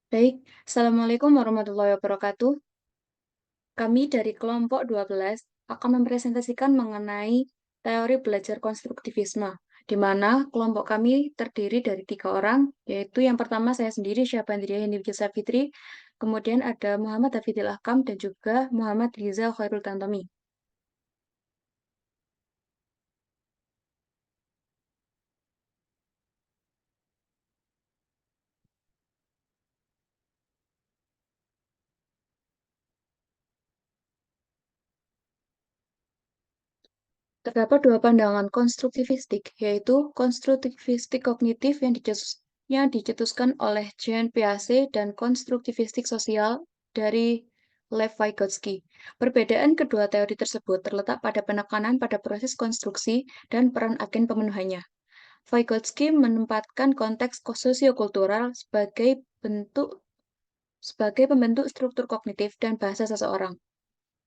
Baik, Assalamualaikum warahmatullahi wabarakatuh. Kami dari kelompok 12 akan mempresentasikan mengenai teori belajar konstruktivisme, di mana kelompok kami terdiri dari 3 orang, yaitu yang pertama saya sendiri, Syabandria Hendy Fitri, kemudian ada Muhammad Hafidil Ahkam, dan juga Muhammad Riza Khairul Tantomi. Terdapat dua pandangan konstruktivistik, yaitu konstruktivistik kognitif yang dicetuskan oleh Jean Piaget dan konstruktivistik sosial dari Lev Vygotsky. Perbedaan kedua teori tersebut terletak pada penekanan pada proses konstruksi dan peran agen pemenuhannya. Vygotsky menempatkan konteks sosiokultural sebagai pembentuk struktur kognitif dan bahasa seseorang.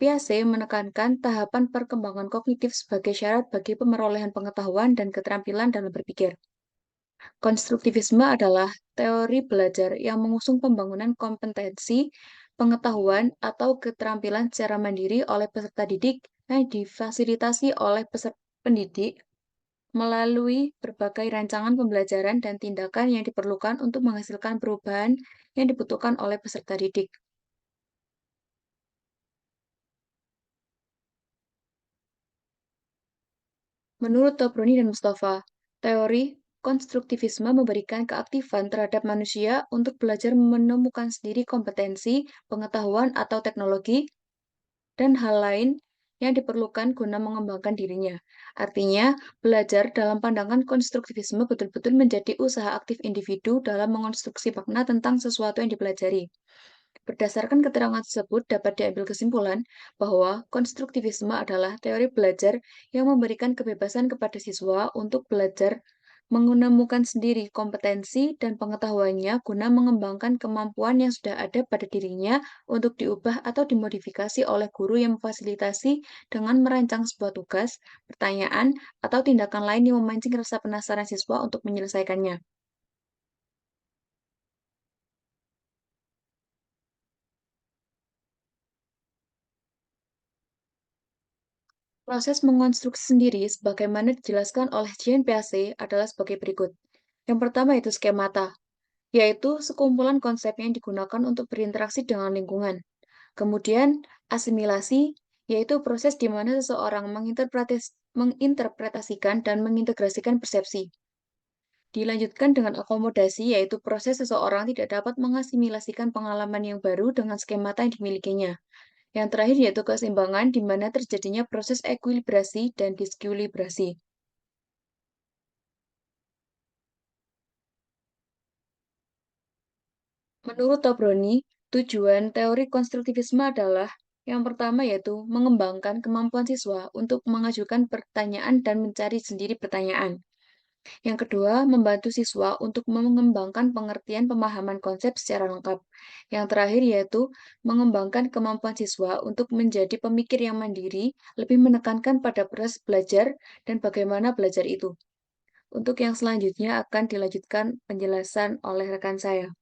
Piaget menekankan tahapan perkembangan kognitif sebagai syarat bagi pemerolehan pengetahuan dan keterampilan dalam berpikir. Konstruktivisme adalah teori belajar yang mengusung pembangunan kompetensi, pengetahuan, atau keterampilan secara mandiri oleh peserta didik yang difasilitasi oleh peserta pendidik melalui berbagai rancangan pembelajaran dan tindakan yang diperlukan untuk menghasilkan perubahan yang dibutuhkan oleh peserta didik. Menurut Tobroni dan Mustafa, teori konstruktivisme memberikan keaktifan terhadap manusia untuk belajar menemukan sendiri kompetensi, pengetahuan, atau teknologi, dan hal lain yang diperlukan guna mengembangkan dirinya. Artinya, belajar dalam pandangan konstruktivisme betul-betul menjadi usaha aktif individu dalam mengonstruksi makna tentang sesuatu yang dipelajari. Berdasarkan keterangan tersebut, dapat diambil kesimpulan bahwa konstruktivisme adalah teori belajar yang memberikan kebebasan kepada siswa untuk belajar menemukan sendiri kompetensi dan pengetahuannya guna mengembangkan kemampuan yang sudah ada pada dirinya untuk diubah atau dimodifikasi oleh guru yang memfasilitasi dengan merancang sebuah tugas, pertanyaan, atau tindakan lain yang memancing rasa penasaran siswa untuk menyelesaikannya. Proses mengonstruksi sendiri, sebagaimana dijelaskan oleh Jean Piaget, adalah sebagai berikut. Yang pertama itu skemata, yaitu sekumpulan konsep yang digunakan untuk berinteraksi dengan lingkungan. Kemudian, asimilasi, yaitu proses di mana seseorang menginterpretasikan dan mengintegrasikan persepsi. Dilanjutkan dengan akomodasi, yaitu proses seseorang tidak dapat mengasimilasikan pengalaman yang baru dengan skemata yang dimilikinya. Yang terakhir yaitu keseimbangan, di mana terjadinya proses ekuilibrasi dan diskulibrasi. Menurut Tobroni, tujuan teori konstruktivisme adalah yang pertama yaitu mengembangkan kemampuan siswa untuk mengajukan pertanyaan dan mencari sendiri pertanyaan. Yang kedua, membantu siswa untuk mengembangkan pengertian pemahaman konsep secara lengkap. Yang terakhir yaitu mengembangkan kemampuan siswa untuk menjadi pemikir yang mandiri, lebih menekankan pada proses belajar dan bagaimana belajar itu. Untuk yang selanjutnya akan dilanjutkan penjelasan oleh rekan saya.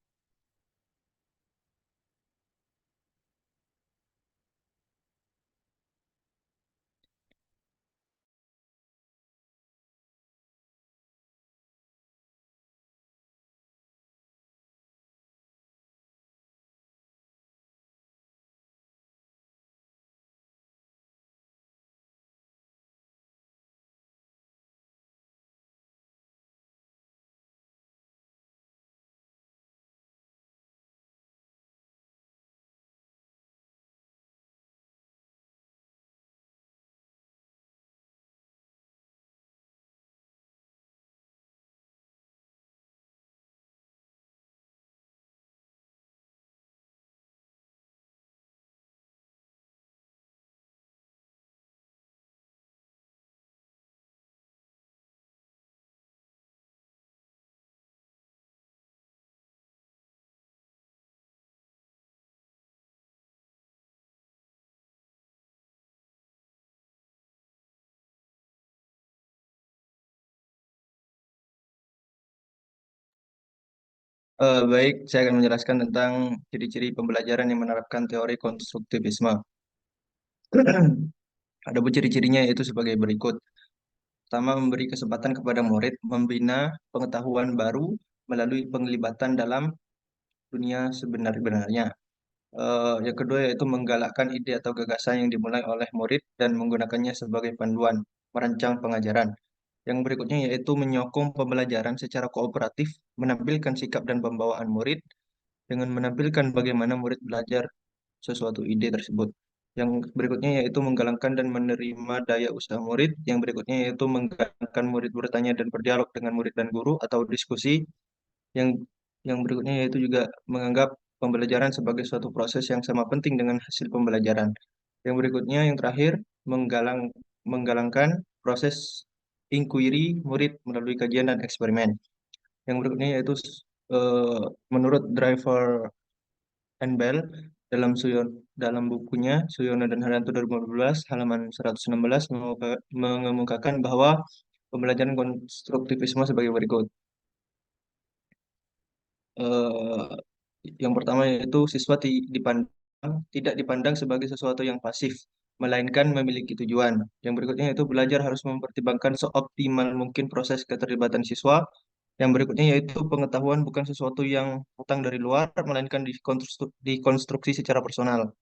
Baik, saya akan menjelaskan tentang ciri-ciri pembelajaran yang menerapkan teori konstruktivisme. Ada ciri-cirinya yaitu sebagai berikut. Pertama, memberi kesempatan kepada murid membina pengetahuan baru melalui penglibatan dalam dunia sebenar-benarnya. Yang kedua yaitu menggalakkan ide atau gagasan yang dimulai oleh murid dan menggunakannya sebagai panduan merancang pengajaran. Yang berikutnya yaitu menyokong pembelajaran secara kooperatif, menampilkan sikap dan pembawaan murid dengan menampilkan bagaimana murid belajar sesuatu ide tersebut. Yang berikutnya yaitu menggalakkan dan menerima daya usaha murid. Yang berikutnya yaitu menggalakkan murid bertanya dan berdialog dengan murid dan guru atau diskusi. Yang yang berikutnya yaitu juga menganggap pembelajaran sebagai suatu proses yang sama penting dengan hasil pembelajaran. Yang berikutnya yang terakhir menggalangkan proses inquiry murid melalui kajian dan eksperimen. Yang berikutnya yaitu menurut driver and Bell dalam bukunya Suyono dan Haryanto 2015 halaman 116 mengemukakan bahwa pembelajaran konstruktivisme sebagai berikut. Eh, yang pertama yaitu siswa tidak dipandang sebagai sesuatu yang pasif, melainkan memiliki tujuan. Yang berikutnya yaitu belajar harus mempertimbangkan seoptimal mungkin proses keterlibatan siswa. Yang berikutnya yaitu pengetahuan bukan sesuatu yang datang dari luar, melainkan dikonstruksi secara personal.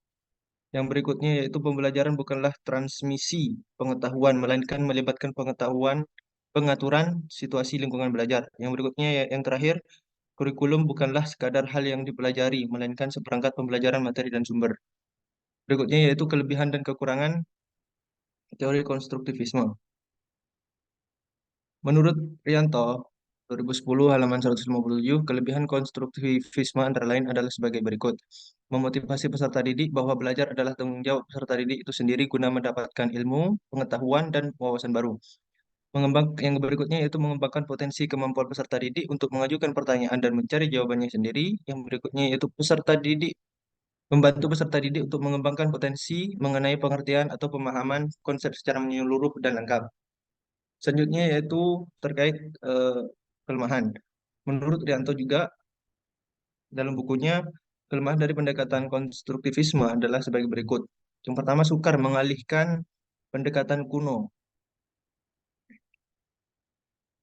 Yang berikutnya yaitu pembelajaran bukanlah transmisi pengetahuan, melainkan melibatkan pengetahuan, pengaturan situasi lingkungan belajar. Yang berikutnya yang terakhir, kurikulum bukanlah sekadar hal yang dipelajari, melainkan seperangkat pembelajaran materi dan sumber. Berikutnya yaitu kelebihan dan kekurangan teori konstruktivisme. Menurut Rianto, 2010 halaman 157, kelebihan konstruktivisme antara lain adalah sebagai berikut. Memotivasi peserta didik bahwa belajar adalah tanggung jawab peserta didik itu sendiri guna mendapatkan ilmu, pengetahuan, dan wawasan baru. Yang berikutnya yaitu mengembangkan potensi kemampuan peserta didik untuk mengajukan pertanyaan dan mencari jawabannya sendiri. Yang berikutnya yaitu membantu peserta didik untuk mengembangkan potensi mengenai pengertian atau pemahaman konsep secara menyeluruh dan lengkap. Selanjutnya yaitu terkait eh, kelemahan. Menurut Rianto juga dalam bukunya, kelemahan dari pendekatan konstruktivisme adalah sebagai berikut. Yang pertama, sukar mengalihkan pendekatan kuno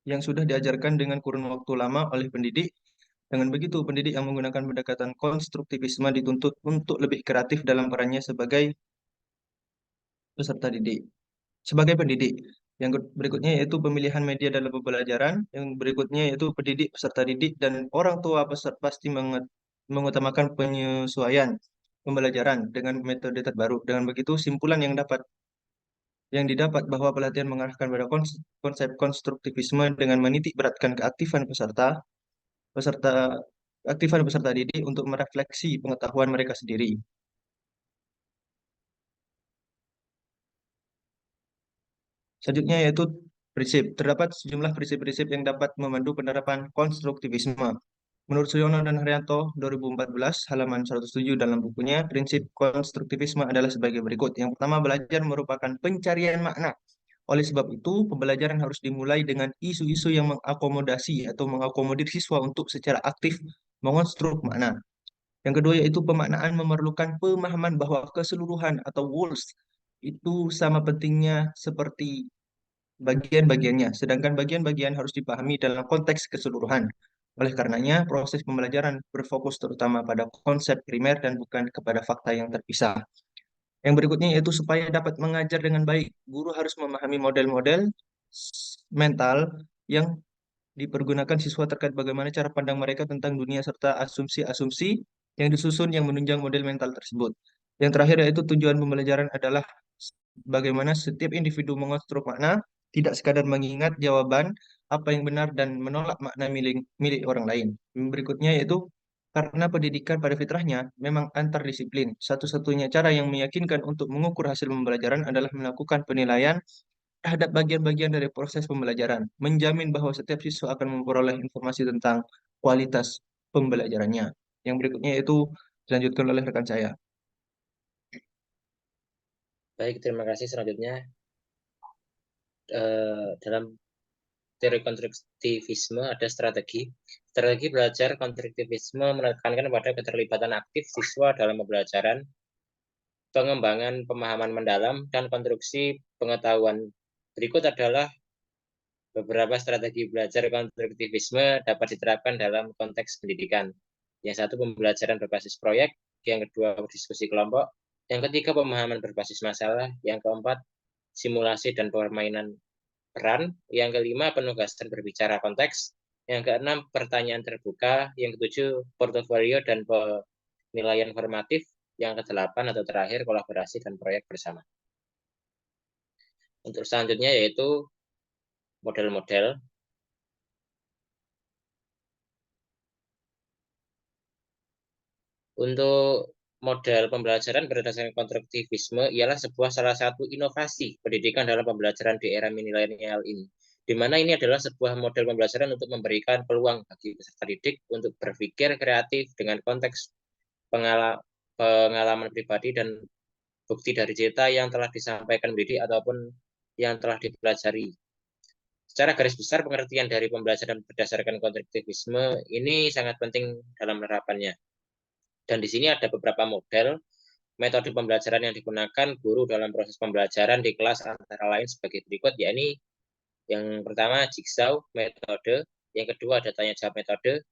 yang sudah diajarkan dengan kurun waktu lama oleh pendidik. Dengan begitu, pendidik yang menggunakan pendekatan konstruktivisme dituntut untuk lebih kreatif dalam perannya sebagai peserta didik. Sebagai pendidik, berikutnya yaitu pemilihan media dalam pembelajaran. Yang berikutnya yaitu pendidik, peserta didik, dan orang tua peserta pasti mengutamakan penyesuaian pembelajaran dengan metode terbaru. Dengan begitu, simpulan yang didapat bahwa pelatihan mengarahkan pada konsep konstruktivisme dengan menitik beratkan keaktifan peserta peserta didik untuk merefleksi pengetahuan mereka sendiri. Selanjutnya yaitu prinsip. Terdapat sejumlah prinsip-prinsip yang dapat memandu penerapan konstruktivisme. Menurut Suyono dan Haryanto 2014 halaman 107 dalam bukunya, prinsip konstruktivisme adalah sebagai berikut. Yang pertama, belajar merupakan pencarian makna. Oleh sebab itu, pembelajaran harus dimulai dengan isu-isu yang mengakomodasi atau mengakomodir siswa untuk secara aktif mengonstruk makna. Yang kedua yaitu pemaknaan memerlukan pemahaman bahwa keseluruhan atau wholes itu sama pentingnya seperti bagian-bagiannya, sedangkan bagian-bagian harus dipahami dalam konteks keseluruhan. Oleh karenanya, proses pembelajaran berfokus terutama pada konsep primer dan bukan kepada fakta yang terpisah. Yang berikutnya yaitu supaya dapat mengajar dengan baik, guru harus memahami model-model mental yang dipergunakan siswa terkait bagaimana cara pandang mereka tentang dunia serta asumsi-asumsi yang disusun yang menunjang model mental tersebut. Yang terakhir yaitu tujuan pembelajaran adalah bagaimana setiap individu mengonstruk makna, tidak sekadar mengingat jawaban apa yang benar dan menolak makna milik orang lain. Berikutnya yaitu karena pendidikan pada fitrahnya memang antar disiplin. Satu-satunya cara yang meyakinkan untuk mengukur hasil pembelajaran adalah melakukan penilaian terhadap bagian-bagian dari proses pembelajaran, menjamin bahwa setiap siswa akan memperoleh informasi tentang kualitas pembelajarannya. Yang berikutnya itu dilanjutkan oleh rekan saya. Baik, terima kasih. Selanjutnya, dalam teori konstruktivisme ada strategi. Strategi belajar konstruktivisme menekankan pada keterlibatan aktif siswa dalam pembelajaran, pengembangan pemahaman mendalam, dan konstruksi pengetahuan. Berikut adalah beberapa strategi belajar konstruktivisme dapat diterapkan dalam konteks pendidikan. Yang satu, pembelajaran berbasis proyek. Yang kedua, diskusi kelompok. Yang ketiga, pemahaman berbasis masalah. Yang keempat, simulasi dan permainan peran. Yang kelima, penugasan berbicara konteks. Yang keenam, pertanyaan terbuka. Yang ketujuh, portofolio dan penilaian formatif. Yang kedelapan atau terakhir, kolaborasi dan proyek bersama. Untuk selanjutnya yaitu model-model. Untuk model pembelajaran berdasarkan konstruktivisme ialah salah satu inovasi pendidikan dalam pembelajaran di era milenial ini, di mana ini adalah sebuah model pembelajaran untuk memberikan peluang bagi peserta didik untuk berpikir kreatif dengan konteks pengalaman pribadi dan bukti dari cerita yang telah disampaikan pendidik ataupun yang telah dipelajari. Secara garis besar, pengertian dari pembelajaran berdasarkan konstruktivisme ini sangat penting dalam penerapannya. Dan di sini ada beberapa model metode pembelajaran yang digunakan guru dalam proses pembelajaran di kelas, antara lain sebagai berikut, yakni yang pertama jigsaw metode, yang kedua ada tanya jawab metode,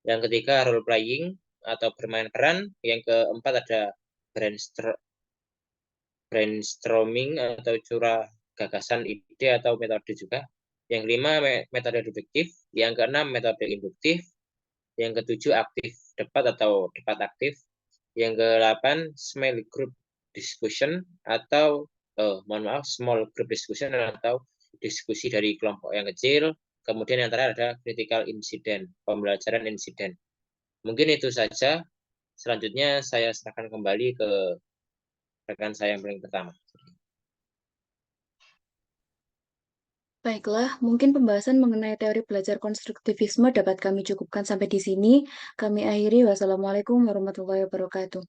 yang ketiga role playing atau bermain peran, yang keempat ada brainstorming atau curah gagasan ide atau metode juga, yang kelima metode deduktif, yang keenam metode induktif, yang ketujuh aktif debat atau debat aktif, yang ke-8 small group discussion atau small group discussion atau diskusi dari kelompok yang kecil. Kemudian yang terakhir ada critical incident, pembelajaran insiden. Mungkin itu saja. Selanjutnya saya serahkan kembali ke rekan saya yang paling pertama. Baiklah, mungkin pembahasan mengenai teori belajar konstruktivisme dapat kami cukupkan sampai di sini. Kami akhiri. Wassalamualaikum warahmatullahi wabarakatuh.